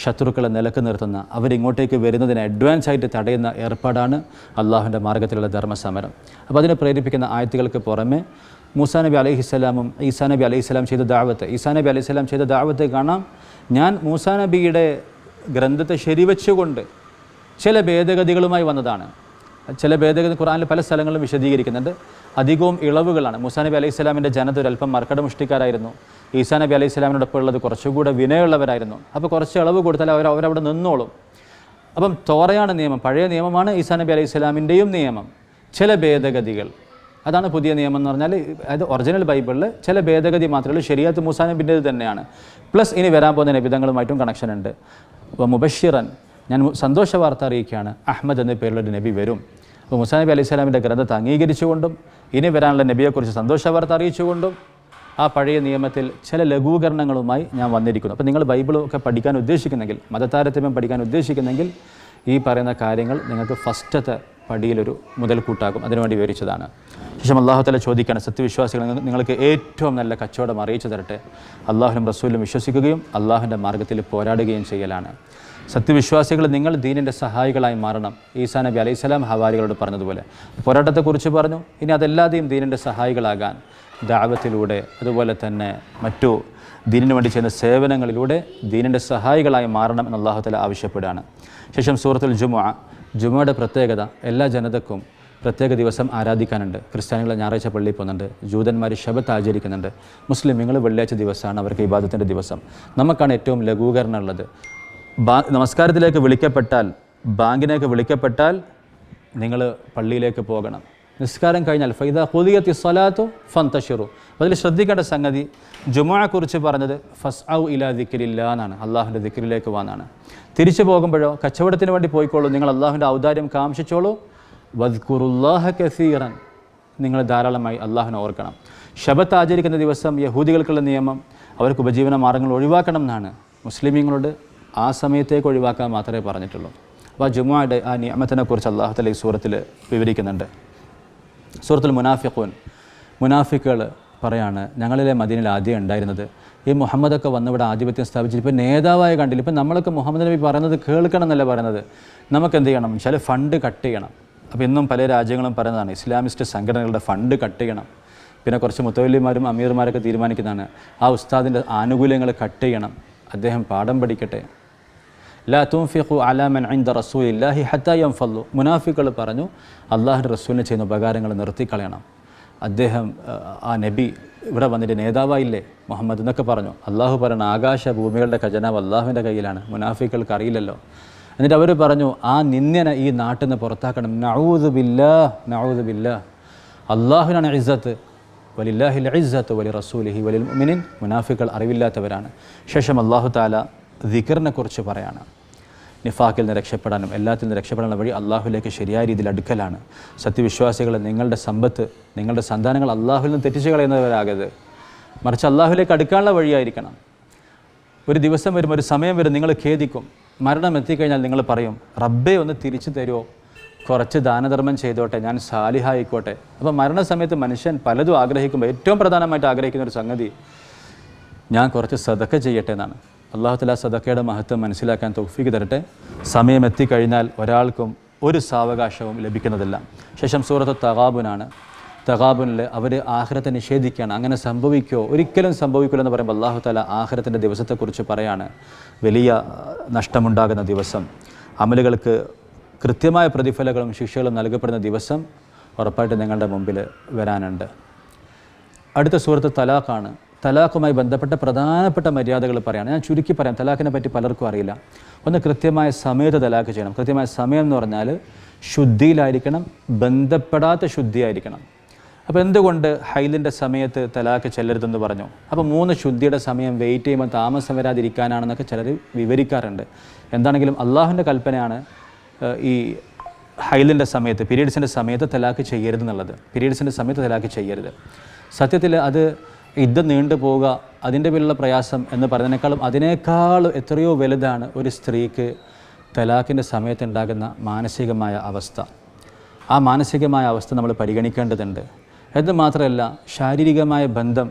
ശത്രുക്കളെ നിലക്ക് നിർത്തുന്ന, അവരിങ്ങോട്ടേക്ക് വരുന്നതിന് അഡ്വാൻസ് ആയിട്ട് തടയുന്ന ഏർപ്പാടാണ് അള്ളാഹുവിൻ്റെ മാർഗത്തിലുള്ള ധർമ്മസമരം. അപ്പോൾ അതിനെ പ്രേരിപ്പിക്കുന്ന ആയത്തുകൾക്ക് പുറമെ മൂസാ നബി അലൈഹിസ്സലാമും ഈസാ നബി അലൈഹിസ്സലാം ചെയ്ത ദഅവത്ത്, ഈസാ നബി അലൈഹിസ്സലാം ചെയ്ത ദഅവത്ത് കാണാം. ഞാൻ മൂസാ നബിയുടെ ഗ്രന്ഥത്തെ ശരിവെച്ചുകൊണ്ട് ചില ഭേദഗതികളുമായി വന്നതാണ്. ചില ഭേദഗതി ഖുർആനിൽ പല സ്ഥലങ്ങളിലും വിശദീകരിക്കുന്നുണ്ട്. അധികവും ഇളവുകളാണ്. മൂസാ നബി അലൈഹി സ്വലാമിൻ്റെ ജനത ഒരല്പം മർക്കടമുഷ്ടിക്കാരായിരുന്നു. ഈസാ നബി അലൈഹി സ്വലാമിനോടൊപ്പം ഉള്ളത് കുറച്ചുകൂടെ വിനയുള്ളവരായിരുന്നു. അപ്പോൾ കുറച്ച് ഇളവ് കൊടുത്താൽ അവരവിടെ നിന്നോളും. അപ്പം തോറയാണ് നിയമം, പഴയ നിയമമാണ് ഈസാ നബി അലൈഹി സ്വലാമിൻ്റെയും നിയമം. ചില ഭേദഗതികൾ, അതാണ് പുതിയ നിയമം എന്ന് പറഞ്ഞാൽ. അത് ഒറിജിനൽ ബൈബിളിൽ ചില ഭേദഗതി മാത്രമേ ഉള്ളൂ. ശരിയത്ത് മൂസാ നബിൻ്റേത് തന്നെയാണ്. പ്ലസ് ഇനി വരാൻ പോകുന്ന നബിതങ്ങളുമായിട്ടും കണക്ഷൻ ഉണ്ട്. അപ്പോൾ മുബഷിറൻ, ഞാൻ സന്തോഷ വാർത്ത അറിയിക്കുകയാണ്, അഹ്മദ് എന്ന പേരിലൊരു നബി വരും. അപ്പോൾ മൂസാ നബി അലൈഹി സ്വലാമിൻ്റെ ഗ്രന്ഥത്തെ അംഗീകരിച്ചുകൊണ്ടും ഇനി വരാനുള്ള നബിയെക്കുറിച്ച് സന്തോഷ വാർത്ത അറിയിച്ചുകൊണ്ടും ആ പഴയ നിയമത്തിൽ ചില ലഘൂകരണങ്ങളുമായി ഞാൻ വന്നിരിക്കുന്നു. അപ്പോൾ നിങ്ങൾ ബൈബിളൊക്കെ പഠിക്കാൻ ഉദ്ദേശിക്കുന്നെങ്കിൽ, മതതാരതമ്യം പഠിക്കാൻ ഉദ്ദേശിക്കുന്നെങ്കിൽ ഈ പറയുന്ന കാര്യങ്ങൾ നിങ്ങൾക്ക് ഫസ്റ്റത്തെ പടിയിലൊരു മുതൽക്കൂട്ടാകും. അതിനുവേണ്ടി വിവരിച്ചതാണ്. ശേഷം അള്ളാഹു തആല ചോദിക്കുകയാണ്, സത്യവിശ്വാസികൾ നിങ്ങൾക്ക് ഏറ്റവും നല്ല കച്ചവടം അറിയിച്ചു തരട്ടെ. അള്ളാഹുലും റസൂലും വിശ്വസിക്കുകയും അള്ളാഹുവിൻ്റെ മാർഗ്ഗത്തിൽ പോരാടുകയും ചെയ്യലാണ്. സത്യവിശ്വാസികൾ നിങ്ങൾ ദീനിൻ്റെ സഹായികളായി മാറണം. ഈസാ നബി അലൈഹിസ്സലാം ഹവാരികളോട് പറഞ്ഞതുപോലെ പോരാട്ടത്തെക്കുറിച്ച് പറഞ്ഞു. ഇനി അതല്ലാതെയും ദീനിൻ്റെ സഹായികളാകാൻ ദഅവത്തിലൂടെ അതുപോലെ തന്നെ മറ്റു ദീനിനു വേണ്ടി ചെയ്യുന്ന സേവനങ്ങളിലൂടെ ദീനിൻ്റെ സഹായികളായി മാറണം എന്ന് അള്ളാഹു തആല ആവശ്യപ്പെടുകയാണ്. ശേഷം സൂറത്തുൽ ജുമുഅയുടെ പ്രത്യേകത എല്ലാ ജനതക്കും പ്രത്യേക ദിവസം ആരാധിക്കാനുണ്ട്. ക്രിസ്ത്യാനികൾ ഞായറാഴ്ച പള്ളിയിൽ പോകുന്നുണ്ട്, ജൂതന്മാർ ശബത്ത് ആചരിക്കുന്നുണ്ട്, മുസ്ലിമുകൾ വെള്ളിയാഴ്ച ദിവസമാണ് അവർക്ക് ഇബാദത്തിൻ്റെ ദിവസം. നമുക്കാണ് ഏറ്റവും ലഘൂകരണം ഉള്ളത്. നമസ്കാരത്തിലേക്ക് വിളിക്കപ്പെട്ടാൽ, ബാങ്കിലേക്ക് വിളിക്കപ്പെട്ടാൽ നിങ്ങൾ പള്ളിയിലേക്ക് പോകണം. നിസ്കാരം കഴിഞ്ഞാൽ ഫൈദാ ഖുദിയത്തി സ്വലാത്തു ഫന്തശിറു. അതിൽ ശ്രദ്ധിക്കേണ്ട സംഗതി ജുമുഅയെക്കുറിച്ച് പറഞ്ഞത് ഫസ്ഔ ഇലാ ദിക്രില്ലാ എന്നാണ്, അള്ളാഹുവിൻ്റെ ദിക്റിലേക്ക് വാന്നാണ്. തിരിച്ചു പോകുമ്പോഴോ കച്ചവടത്തിന് വേണ്ടി പോയിക്കോളൂ, നിങ്ങൾ അള്ളാഹുവിൻ്റെ ഔദാര്യം കാംക്ഷിച്ചോളൂ. വദ്കുറുല്ലാഹ കസീറൻ, നിങ്ങൾ ധാരാളമായി അള്ളാഹുവിനെ ഓർക്കണം. ശബത്ത് ആചരിക്കുന്ന ദിവസം യഹൂദികൾക്കുള്ള നിയമം അവർക്ക് ഉപജീവന മാർഗ്ഗങ്ങൾ ഒഴിവാക്കണം എന്നാണ്. മുസ്ലിമീങ്ങളോട് ആ സമയത്തേക്ക് ഒഴിവാക്കാൻ മാത്രമേ പറഞ്ഞിട്ടുള്ളൂ. അപ്പോൾ ആ ജുമുഅയുടെ ആ നിഅമത്തിനെ കുറിച്ച് അല്ലാഹു തആല ഈ സൂറത്തിൽ വിവരിക്കുന്നുണ്ട്. സൂറത്തുൽ മുനാഫിക്കുകൾ പറയാണ്, ഞങ്ങളിലെ മദീനയിൽ ആദ്യം ഉണ്ടായിരുന്നത് ഈ മുഹമ്മദൊക്കെ വന്നിവിടെ ആധിപത്യം സ്ഥാപിച്ചിട്ട് ഇപ്പോൾ നേതാവായി കണ്ടില്ല. ഇപ്പം നമ്മളൊക്കെ മുഹമ്മദ് നബി പറയുന്നത് കേൾക്കണം എന്നല്ല പറയുന്നത്, നമുക്ക് എന്ത് ചെയ്യണം വെച്ചാൽ ഫണ്ട് കട്ട് ചെയ്യണം. അപ്പോൾ ഇന്നും പല രാജ്യങ്ങളും പറയുന്നതാണ് ഇസ്ലാമിസ്റ്റ് സംഘടനകളുടെ ഫണ്ട് കട്ട് ചെയ്യണം. പിന്നെ കുറച്ച് മുത്തവല്ലിമാരും അമീർമാരൊക്കെ തീരുമാനിക്കുന്നതാണ് ആ ഉസ്താദിൻ്റെ ആനുകൂല്യങ്ങൾ കട്ട് ചെയ്യണം, അദ്ദേഹം പാഠം പഠിക്കട്ടെ. ലാ തുൻഫിഖു അലാ മൻ ഇൻദ റസൂലില്ലാഹി ഹത്താ യൻഫല്ലു. മുനാഫിക്കുകൾ പറഞ്ഞു അള്ളാഹുവിൻ്റെ റസൂലിന് ചെയ്യുന്ന ഉപകാരങ്ങൾ നിർത്തിക്കളയണം. അദ്ദേഹം ആ നബി ഇവിടെ വന്നിട്ട് നേതാവായില്ലേ മുഹമ്മദ് എന്നൊക്കെ പറഞ്ഞു. അള്ളാഹു പറയണം ആകാശ ഭൂമികളുടെ ഖജനാവ് അള്ളാഹുവിൻ്റെ കയ്യിലാണ്, മുനാഫിക്കൾക്ക് അറിയില്ലല്ലോ. എന്നിട്ട് അവർ പറഞ്ഞു ആ നിന്ദ്യനെ ഈ നാട്ടിൽ നിന്ന് പുറത്താക്കണം. നഊദു ബില്ലാഹ്, അള്ളാഹുവിനാണ് ഇസ്സത്ത്, വലില്ലാഹിൽ ഇസ്സത്ത് വലി റസൂലിഹി വലിൽ മുഅ്മിനീൻ. മുനാഫിക്കുകൾ അറിവില്ലാത്തവരാണ്. ശേഷം അള്ളാഹു തആല ദിക്റിനെ കുറിച്ച് പറയാണ്. നിഫാക്കിൽ നിന്ന് രക്ഷപ്പെടാനും എല്ലാത്തിൽ നിന്ന് രക്ഷപ്പെടാനുള്ള വഴി അള്ളാഹുലേക്ക് ശരിയായ രീതിയിൽ അടുക്കലാണ്. സത്യവിശ്വാസികൾ നിങ്ങളുടെ സമ്പത്ത്, നിങ്ങളുടെ സന്താനങ്ങൾ അള്ളാഹുവിൽ നിന്ന് തെറ്റിച്ച് കളയുന്നവരാകരുത്, മറിച്ച് അള്ളാഹുലേക്ക് അടുക്കാനുള്ള വഴിയായിരിക്കണം. ഒരു ദിവസം വരും, ഒരു സമയം വരും, നിങ്ങൾ ഖേദിക്കും. മരണം എത്തിക്കഴിഞ്ഞാൽ നിങ്ങൾ പറയും റബ്ബേ ഒന്ന് തിരിച്ചു തരുമോ, കുറച്ച് ദാനധർമ്മം ചെയ്തോട്ടെ, ഞാൻ സാലിഹായിക്കോട്ടെ. അപ്പോൾ മരണസമയത്ത് മനുഷ്യൻ പലതും ആഗ്രഹിക്കുമ്പോൾ ഏറ്റവും പ്രധാനമായിട്ട് ആഗ്രഹിക്കുന്ന ഒരു സംഗതി ഞാൻ കുറച്ച് സദക്ക ചെയ്യട്ടെ എന്നാണ്. അല്ലാഹു തആല സദക്കയുടെ മഹത്വം മനസ്സിലാക്കാൻ തൗഫീഖ് തരട്ടെ. സമയം എത്തിക്കഴിഞ്ഞാൽ ഒരാൾക്കും ഒരു സാവകാശവും ലഭിക്കുന്നതില്ല. ശേഷം സൂറത്ത് തഗാബുനിൽ അവർ ആഖിറത്തെ നിഷേധിക്കുകയാണ്. അങ്ങനെ സംഭവിക്കുമോ? ഒരിക്കലും സംഭവിക്കില്ല എന്ന് പറയുമ്പോൾ അല്ലാഹു തആല ആഖിറത്തിൻ്റെ ദിവസത്തെക്കുറിച്ച് പറയാണ്. വലിയ നഷ്ടമുണ്ടാകുന്ന ദിവസം, അമലുകൾക്ക് കൃത്യമായ പ്രതിഫലങ്ങളും ശിക്ഷകളും നൽകപ്പെടുന്ന ദിവസം ഉറപ്പായിട്ട് നിങ്ങളുടെ മുമ്പിൽ വരാനുണ്ട്. അടുത്ത സൂറത്ത് തലാഖാണ്. തലാഖുമായി ബന്ധപ്പെട്ട പ്രധാനപ്പെട്ട മര്യാദകൾ പറയാണ്. ഞാൻ ചുരുക്കി പറയാം, തലാഖിനെ പറ്റി പലർക്കും അറിയില്ല. ഒന്ന്, കൃത്യമായ സമയത്ത് തലാഖ് ചെയ്യണം. കൃത്യമായ സമയം എന്ന് പറഞ്ഞാൽ ശുദ്ധിയിലായിരിക്കണം, ബന്ധപ്പെടാത്ത ശുദ്ധിയായിരിക്കണം. അപ്പോൾ എന്തുകൊണ്ട് ഹൈലിൻ്റെ സമയത്ത് തലാഖ് ചെല്ലരുതെന്ന് പറഞ്ഞു? അപ്പോൾ 3 ശുദ്ധിയുടെ സമയം വെയിറ്റ് ചെയ്യുമ്പോൾ താമസം വരാതിരിക്കാനാണെന്നൊക്കെ ചിലർ വിവരിക്കാറുണ്ട്. എന്താണെങ്കിലും അള്ളാഹുവിൻ്റെ കൽപ്പനയാണ് ഈ ഹൈലിൻ്റെ സമയത്ത്, പീരീഡ്സിൻ്റെ സമയത്ത് തലാഖ് ചെയ്യരുതെന്നുള്ളത്. പീരീഡ്സിൻ്റെ സമയത്ത് തലാഖ് ചെയ്യരുത്. സത്യത്തിൽ അത് യുദ്ധം നീണ്ടു പോവുക, അതിൻ്റെ പേരിലുള്ള പ്രയാസം എന്ന് പറയുന്നതിനേക്കാളും അതിനേക്കാൾ എത്രയോ വലുതാണ് ഒരു സ്ത്രീക്ക് തലാഖിൻ്റെ സമയത്തുണ്ടാകുന്ന മാനസികമായ അവസ്ഥ. ആ മാനസികമായ അവസ്ഥ നമ്മൾ പരിഗണിക്കേണ്ടതുണ്ട്. എന്ന് മാത്രമല്ല, ശാരീരികമായ ബന്ധം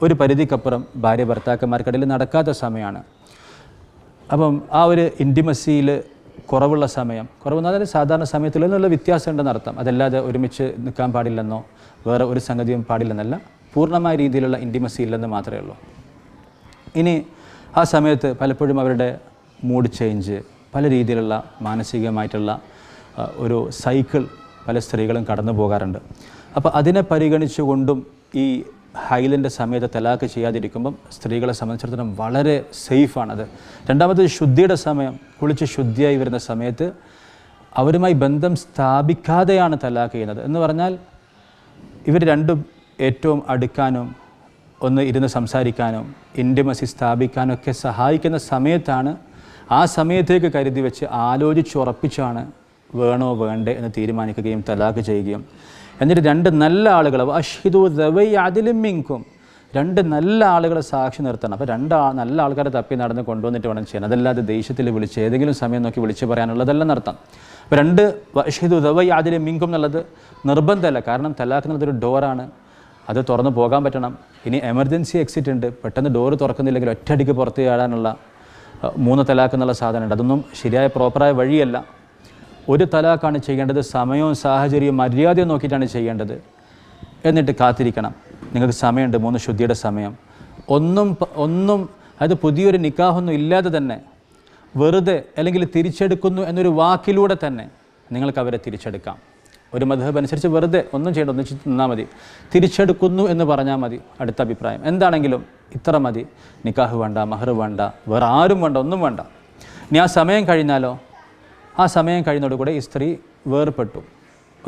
ഒരു പരിധിക്കപ്പുറം ഭാര്യ ഭർത്താക്കന്മാർക്കിടയിൽ നടക്കാത്ത സമയമാണ്. അപ്പം ആ ഒരു ഇൻറ്റിമസിയിൽ കുറവുള്ള സമയം, കുറവെന്ന് പറഞ്ഞാൽ സാധാരണ സമയത്തിൽ നിന്നുള്ള വ്യത്യാസം ഉണ്ടെന്ന് അർത്ഥം. അതല്ലാതെ ഒരുമിച്ച് നിൽക്കാൻ പാടില്ലെന്നോ വേറെ ഒരു സംഗതിയും പാടില്ലെന്നല്ല, പൂർണ്ണമായ രീതിയിലുള്ള ഇൻറ്റിമസി ഇല്ലെന്ന് മാത്രമേ ഉള്ളൂ. ഇനി ആ സമയത്ത് പലപ്പോഴും അവരുടെ മൂഡ് ചേഞ്ച്, പല രീതിയിലുള്ള മാനസികമായിട്ടുള്ള ഒരു സൈക്കിൾ പല സ്ത്രീകളും കടന്നു പോകാറുണ്ട്. അപ്പോൾ അതിനെ പരിഗണിച്ചുകൊണ്ടും ഈ ഹൈലിൻ്റെ സമയത്ത് തലാഖ് ചെയ്യാതിരിക്കുമ്പം സ്ത്രീകളെ സംബന്ധിച്ചിടത്തോളം വളരെ സേഫാണത്. രണ്ടാമത് ശുദ്ധിയുടെ സമയം, കുളിച്ച് ശുദ്ധിയായി വരുന്ന സമയത്ത് അവരുമായി ബന്ധം സ്ഥാപിക്കാതെയാണ് തലാഖ് ചെയ്യുന്നത്. എന്ന് പറഞ്ഞാൽ ഇവർ രണ്ടും ഏറ്റവും അടുക്കാനും ഒന്ന് ഇരുന്ന് സംസാരിക്കാനും ഇൻറ്റിമസി സ്ഥാപിക്കാനും ഒക്കെ സഹായിക്കുന്ന സമയത്താണ്. ആ സമയത്തേക്ക് കരുതി വെച്ച് ആലോചിച്ചുറപ്പിച്ചാണ് വേണോ വേണ്ടേ എന്ന് തീരുമാനിക്കുകയും തലാഖ് ചെയ്യുകയും. എന്നിട്ട് 2 നല്ല ആളുകൾ അഷ്ഹിദു ദവൈ അദിലും മിൻകും, രണ്ട് നല്ല ആളുകളെ സാക്ഷി നിർത്തണം. അപ്പോൾ നല്ല ആൾക്കാരെ തപ്പി നടന്ന് കൊണ്ടുവന്നിട്ട് വേണം ചെയ്യാൻ. അതല്ലാതെ ദേഷ്യത്തിൽ വിളിച്ച് ഏതെങ്കിലും സമയം നോക്കി വിളിച്ച് പറയാനുള്ളതെല്ലാം നടത്താം. അപ്പോൾ 2 വഅശ്ഹിദു ദവൈ അദ്ലിൻ മിൻകും എന്നുള്ളത് നിർബന്ധമല്ല. കാരണം തലാഖ് എന്നുള്ളതൊരു ഡോറാണ്, അത് തുറന്ന് പോകാൻ പറ്റണം. ഇനി എമർജൻസി എക്സിറ്റ് ഉണ്ട്, പെട്ടെന്ന് ഡോറ് തുറക്കുന്നില്ലെങ്കിൽ ഒറ്റയടിക്ക് പുറത്ത് ചാടാനുള്ള 3 തലാഖ് എന്നുള്ള സാധനമുണ്ട്. അതൊന്നും ശരിയായ പ്രോപ്പറായ വഴിയല്ല. 1 തലാഖാണ് ചെയ്യേണ്ടത്. സമയവും സാഹചര്യവും മര്യാദയും നോക്കിയിട്ടാണ് ചെയ്യേണ്ടത്. എന്നിട്ട് കാത്തിരിക്കണം. നിങ്ങൾക്ക് സമയമുണ്ട്, 3 ശുദ്ധിയുടെ സമയം. ഒന്നും അത് പുതിയൊരു നിക്കാഹൊന്നും ഇല്ലാതെ തന്നെ വെറുതെ അല്ലെങ്കിൽ തിരിച്ചെടുക്കുന്നു എന്നൊരു വാക്കിലൂടെ തന്നെ നിങ്ങൾക്ക് അവരെ തിരിച്ചെടുക്കാം. ഒരു മദ്ഹബ് അനുസരിച്ച് വെറുതെ ഒന്നും ചെയ്യേണ്ട, ഒന്നിച്ച് നിന്നാൽ മതി. തിരിച്ചെടുക്കുന്നു എന്ന് പറഞ്ഞാൽ മതി. അടുത്ത അഭിപ്രായം എന്താണെങ്കിലും ഇത്ര മതി. നിക്കാഹ് വേണ്ട, മഹർ വേണ്ട, വേറെ ആരും വേണ്ട, ഒന്നും വേണ്ട. ഇനി ആ സമയം കഴിഞ്ഞാലോ, ആ സമയം കഴിയുന്നതോടുകൂടെ ഈ സ്ത്രീ വേർപെട്ടു.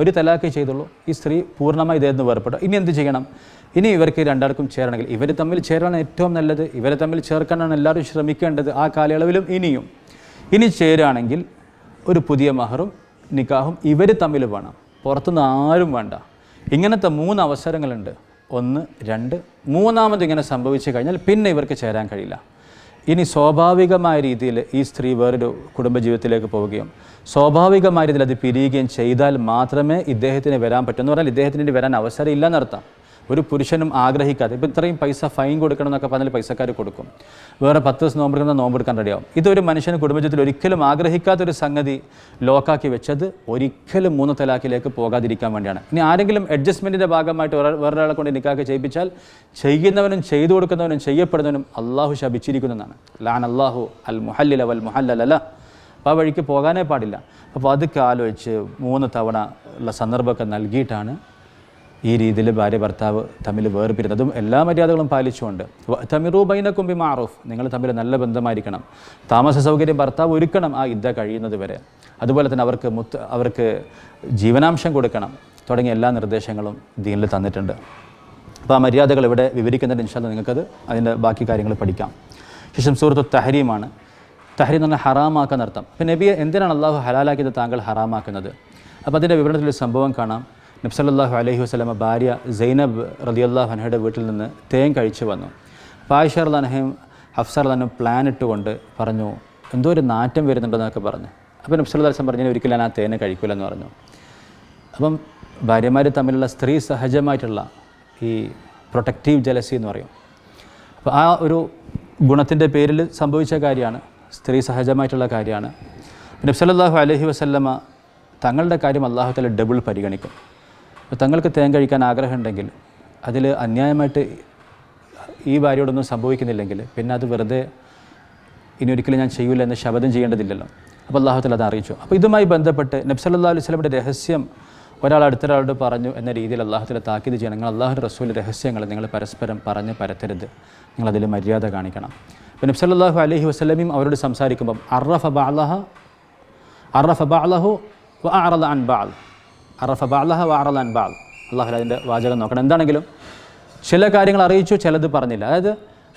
1 തലാഖ് ചെയ്തുള്ളൂ, ഈ സ്ത്രീ പൂർണ്ണമായി ഇദ്ദേഹത്തിന് വേർപെട്ടു. ഇനി എന്ത് ചെയ്യണം? ഇനി ഇവർക്ക് രണ്ടാൾക്കും ചേരണമെങ്കിൽ ഇവർ തമ്മിൽ ചേരാനാണ് ഏറ്റവും നല്ലത്. ഇവരെ തമ്മിൽ ചേർക്കാനാണ് എല്ലാവരും ശ്രമിക്കേണ്ടത് ആ കാലയളവിലും. ഇനി ചേരുകയാണെങ്കിൽ ഒരു പുതിയ മഹറും നിക്കാഹും ഇവർ തമ്മിൽ വേണം, പുറത്തുനിന്ന് ആരും വേണ്ട. ഇങ്ങനത്തെ 3 അവസരങ്ങളുണ്ട്. 1, 2, മൂന്നാമത് ഇങ്ങനെ സംഭവിച്ചു കഴിഞ്ഞാൽ പിന്നെ ഇവർക്ക് ചേരാൻ കഴിയില്ല. ഇനി സ്വാഭാവികമായ രീതിയിൽ ഈ സ്ത്രീ വേറൊരു കുടുംബജീവിതത്തിലേക്ക് പോവുകയും സ്വാഭാവികമായ രീതിയിൽ അത് പിരിയുകയും ചെയ്താൽ മാത്രമേ ഇദ്ദേഹത്തിന് വരാൻ പറ്റൂ. എന്ന് പറഞ്ഞാൽ ഇദ്ദേഹത്തിന് വരാൻ അവസരം ഇല്ലെന്നർത്ഥം. ഒരു പുരുഷനും ആഗ്രഹിക്കാതെ ഇപ്പോൾ ഇത്രയും പൈസ ഫൈൻ കൊടുക്കണം എന്നൊക്കെ പറഞ്ഞാൽ പൈസക്കാർ കൊടുക്കും. വേറെ 10 ദിവസം നോമ്പെടുക്കാൻ റെഡിയാവും. ഇതൊരു മനുഷ്യന് കുടുംബജീവിതത്തിൽ ഒരിക്കലും ആഗ്രഹിക്കാത്തൊരു സംഗതി ലോക്കാക്കി വെച്ചത് ഒരിക്കലും 3 തലാഖിലേക്ക് പോകാതിരിക്കാൻ വേണ്ടിയാണ്. ഇനി ആരെങ്കിലും അഡ്ജസ്റ്റ്മെൻറ്റിൻ്റെ ഭാഗമായിട്ട് വേറൊരാളെ കൊണ്ട് നിക്കാഹ് ചെയ്യിപ്പിച്ചാൽ ചെയ്യുന്നവനും ചെയ്തു കൊടുക്കുന്നവനും ചെയ്യപ്പെടുന്നവനും അള്ളാഹു ശപിച്ചിരിക്കുന്നതാണ്. ലാൻ അള്ളാഹു അൽ മുഹല്ലില വൽ മുഹല്ലല. അപ്പോൾ ആ വഴിക്ക് പോകാനേ പാടില്ല. അപ്പോൾ അതൊക്കെ ആലോചിച്ച് 3 തവണ ഉള്ള സന്ദർഭമൊക്കെ നൽകിയിട്ടാണ് ഈ രീതിയിൽ ഭാര്യ ഭർത്താവ് തമ്മിൽ വേർപിരിയുന്നതും എല്ലാ മര്യാദകളും പാലിച്ചുകൊണ്ട്. തമിറു ബൈനക്കും ബിമാറൂഫ്, നിങ്ങൾ തമ്മിൽ നല്ല ബന്ധമായിരിക്കണം. താമസ സൗകര്യം ഭർത്താവ് ഒരുക്കണം ആ ഇദ്ദ കഴിയുന്നത് വരെ. അതുപോലെ തന്നെ അവർക്ക് ജീവനാംശം കൊടുക്കണം തുടങ്ങിയ എല്ലാ നിർദ്ദേശങ്ങളും ദീനിൽ തന്നിട്ടുണ്ട്. അപ്പോൾ ആ മര്യാദകൾ ഇവിടെ വിവരിക്കുന്നുണ്ട്. ഇൻഷാ അല്ലാഹ് നിങ്ങൾക്കത് അതിൻ്റെ ബാക്കി കാര്യങ്ങൾ പഠിക്കാം. ശേഷം സൂറത്തു തഹരീമാണ്. തഹരീം എന്ന് പറഞ്ഞാൽ ഹറാമാക്കാൻ അർത്ഥം. അപ്പോൾ നബിയെ എന്തിനാണ് അള്ളാഹു ഹലാലാക്കിയത് താങ്കൾ ഹറാമാക്കുന്നത്? അപ്പോൾ അതിൻ്റെ വിവരണത്തിലൊരു സംഭവം കാണാം. നബി സല്ലല്ലാഹു അലൈഹി വസല്ലമ ഭാര്യ സൈനബ് റളിയല്ലാഹു അൻഹയുടെ വീട്ടിൽ നിന്ന് തേൻ കഴിച്ചു വന്നു. അപ്പോൾ ആയിഷ റളിയല്ലാഹു അൻഹയും ഹഫ്സ റളിയല്ലാഹു അൻഹയും പ്ലാൻ ഇട്ടുകൊണ്ട് പറഞ്ഞു, എന്തോ ഒരു നാറ്റം വരുന്നുണ്ടെന്നൊക്കെ പറഞ്ഞു. അപ്പോൾ നബി സല്ലല്ലാഹു അലൈഹി വസല്ലം പറഞ്ഞു, ഒരിക്കലും ഞാൻ ആ തേനെ കഴിക്കില്ലെന്ന് പറഞ്ഞു. അപ്പം ഭാര്യമാർ തമ്മിലുള്ള സ്ത്രീ സഹജമായിട്ടുള്ള ഈ പ്രൊട്ടക്റ്റീവ് ജലസി എന്ന് പറയും. അപ്പോൾ ആ ഒരു ഗുണത്തിൻ്റെ പേരിൽ സംഭവിച്ച കാര്യമാണ്, സ്ത്രീ സഹജമായിട്ടുള്ള കാര്യമാണ്. നബി സല്ലല്ലാഹു അലൈഹി വസല്ലമ തങ്ങളുടെ കാര്യം അല്ലാഹു തആല ഡബിൾ പരിഗണിക്കും. അപ്പോൾ തങ്ങൾക്ക് തേൻ കഴിക്കാൻ ആഗ്രഹമുണ്ടെങ്കിൽ അതിൽ അന്യായമായിട്ട് ഈ ഭാര്യയോടൊന്നും സംഭവിക്കുന്നില്ലെങ്കിൽ പിന്നെ അത് വെറുതെ ഇനി ഒരിക്കലും ഞാൻ ചെയ്യൂല എന്ന് ശപഥം ചെയ്യേണ്ടതില്ലല്ലോ. അപ്പോൾ അല്ലാഹു തആല അത് അറിയിച്ചു. അപ്പോൾ ഇതുമായി ബന്ധപ്പെട്ട് നബി സല്ലല്ലാഹു അലൈഹി വസല്ലമയുടെ രഹസ്യം ഒരാൾ അടുത്തൊരാളോട് പറഞ്ഞു എന്ന രീതിയിൽ അല്ലാഹു തആല താക്കീത് ചെയ്യണം. നിങ്ങൾ അല്ലാഹുവിൻ്റെ റസൂലിൻ്റെ രഹസ്യങ്ങൾ നിങ്ങൾ പരസ്പരം പറഞ്ഞ് പരത്തരുത്, നിങ്ങളതിൽ മര്യാദ കാണിക്കണം. അപ്പോൾ നബി സല്ലല്ലാഹു അലൈഹി വസല്ലമയും അവരോട് സംസാരിക്കുമ്പം അറഫ ബഅലഹു വ അഅറദ അൻ ബഅൽ, അറഫ ബഅലഹ വ അഅറദ അൻ ബഅൽ. അല്ലാഹു അതിൻ്റെ വാചകം നോക്കണം. എന്താണെങ്കിലും ചില കാര്യങ്ങൾ അറിയിച്ചു, ചിലത് പറഞ്ഞില്ല. അതായത്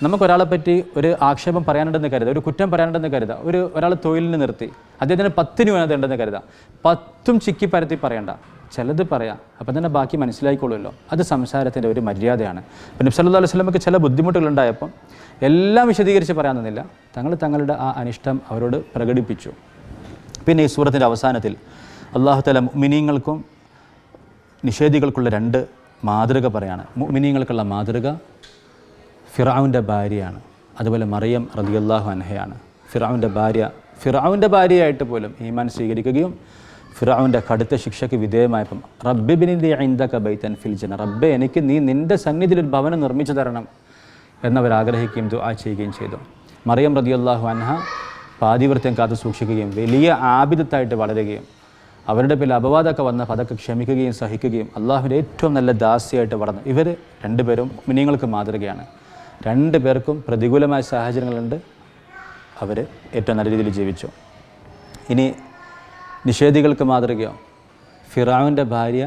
നമുക്കൊരാളെ പറ്റി ഒരു ആക്ഷേപം പറയാനുണ്ടെന്ന് കരുതുക, ഒരു കുറ്റം പറയാനുണ്ടെന്ന് കരുതുക. ഒരാൾ തൊഴിലിന് നിർത്തി, അദ്ദേഹത്തിന് 10 ന്യൂനത ഉണ്ടെന്ന് കരുതുക. 10ഉം ചിക്കി പരത്തി പറയണ്ട, ചിലത് പറയാം. അപ്പം തന്നെ ബാക്കി മനസ്സിലായിക്കോളുമല്ലോ. അത് സംസാരത്തിൻ്റെ ഒരു മര്യാദയാണ്. അപ്പം നബി സല്ലല്ലാഹു അലൈഹി വസല്ലമയ്ക്ക് ചില ബുദ്ധിമുട്ടുകളുണ്ടായപ്പം എല്ലാം വിശദീകരിച്ച് പറയാൻ തന്നില്ല. തങ്ങളുടെ ആ അനിഷ്ടം അവരോട് പ്രകടിപ്പിച്ചു. പിന്നെ ഈ സൂറത്തിൻ്റെ അവസാനത്തിൽ അല്ലാഹു തആല മുഅ്മിനീങ്ങൾക്കും നിഷേധികൾക്കുള്ള 2 മാതൃക പറയാണ്. മുഅ്മിനീങ്ങൾക്കുള്ള മാതൃക ഫിർഔൻ്റെ ഭാര്യയാണ്, അതുപോലെ മറിയം റളിയല്ലാഹു അൻഹയാണ്. ഫിർഔൻ്റെ ഭാര്യയായിട്ട് പോലും ഈമാൻ സ്വീകരിക്കുകയും ഫിർഔൻ്റെ കടുത്ത ശിക്ഷയ്ക്ക് വിധേയമായപ്പം റബ്ബിബ്നി ലി ഇൻദക ബൈതൻ ഫിൽ ജന്ന, റബ്ബേ എനിക്ക് നീ നിൻ്റെ സന്നിധിയിൽ ഒരു ഭവനം നിർമ്മിച്ചു തരണം എന്നവരാഗ്രഹിക്കുകയും ദുആ ചെയ്യുകയും ചെയ്തു. മറിയം റളിയല്ലാഹു അൻഹ പാതിവൃത്യം കാത്തു സൂക്ഷിക്കുകയും വലിയ ആബിദത്തായിട്ട് വളരുകയും അവരുടെ പേരിൽ അപവാദമൊക്കെ വന്ന അതൊക്കെ ക്ഷമിക്കുകയും സഹിക്കുകയും അള്ളാഹുവിൻ്റെ ഏറ്റവും നല്ല ദാസിയായിട്ട് വളർന്നു. ഇവർ 2 പേരും മുഅ്മിനീങ്ങൾക്ക് മാതൃകയാണ്. 2 പേർക്കും പ്രതികൂലമായ സാഹചര്യങ്ങളുണ്ട്, അവർ ഏറ്റവും നല്ല രീതിയിൽ ജീവിച്ചു. ഇനി നിഷേധികൾക്ക് മാതൃകയോ? ഫിർഔൻ്റെ ഭാര്യ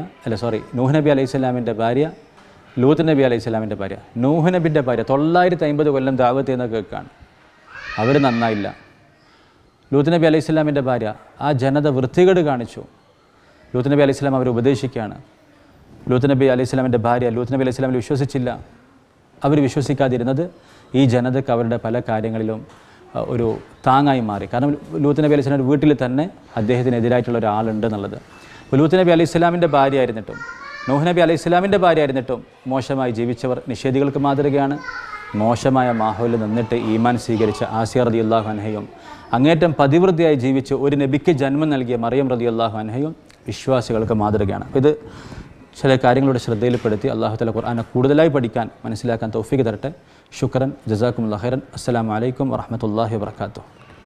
നൂഹ് നബി അലൈഹി സ്വലാമിൻ്റെ ഭാര്യ, ലൂത്ത് നബി അലൈഹി സ്വലാമിൻ്റെ ഭാര്യ. നൂഹ് നബിൻ്റെ ഭാര്യ 950 കൊല്ലം ദഅവത്ത് ചെയ്യുന്ന കേൾക്കാണ്, അവർ നന്നായില്ല. ലൂത്ത് നബി അലൈഹി സ്വലാമിൻ്റെ ഭാര്യ, ആ ജനത വൃത്തികേട് കാണിച്ചു. ലൂത്ത് നബി അലൈഹി സ്വലാം അവരെ ഉപദേശിക്കുകയാണ്. ലൂത്ത് നബി അലൈഹി സ്വലാമിൻ്റെ ഭാര്യ ലൂത്ത് നബി അലൈഹി സ്വലാമിൽ വിശ്വസിച്ചില്ല. അവർ വിശ്വസിക്കാതിരുന്നത് ഈ ജനതയ്ക്ക് അവരുടെ പല കാര്യങ്ങളിലും ഒരു താങ്ങായി മാറി. കാരണം ലൂത്ത് നബി അലൈഹി സ്വലാമിൻ്റെ വീട്ടിൽ തന്നെ അദ്ദേഹത്തിനെതിരായിട്ടുള്ള ഒരാളുണ്ട് എന്നുള്ളത്. ലൂത്ത് നബി അലൈഹി സ്വലാമിൻ്റെ ഭാര്യ ആയിരുന്നിട്ടും നൂഹ് നബി അലൈഹി സ്വലാമിൻ്റെ ഭാര്യ ആയിരുന്നിട്ടും മോശമായി ജീവിച്ചവർ നിഷേധികൾക്ക് മാതൃകയാണ്. മോശമായ മാഹോലിൽ നിന്നിട്ട് ഈമാൻ സ്വീകരിച്ച ആസിയ റളിയല്ലാഹു അൻഹയും അങ്ങേറ്റം പതിവൃത്തിയായി ജീവിച്ച് ഒരു നബിക്ക് ജന്മം നൽകിയ മറിയം റളിയല്ലാഹു അൻഹയും വിശ്വാസികൾക്ക് മാതൃകയാണ്. അപ്പോൾ ഇത് ചില കാര്യങ്ങളുടെ ശ്രദ്ധയിൽപ്പെടുത്തി അല്ലാഹു തആല ഖുർആനെ കൂടുതലായി പഠിക്കാൻ മനസ്സിലാക്കാൻ തൗഫീഖ് തരട്ടെ. ശുക്രൻ, ജസാക്കുമുല്ലാഹു ഖൈറൻ. അസ്സലാമു അലൈക്കും വറഹ്മത്തുള്ളാഹി വബറകാതുഹു.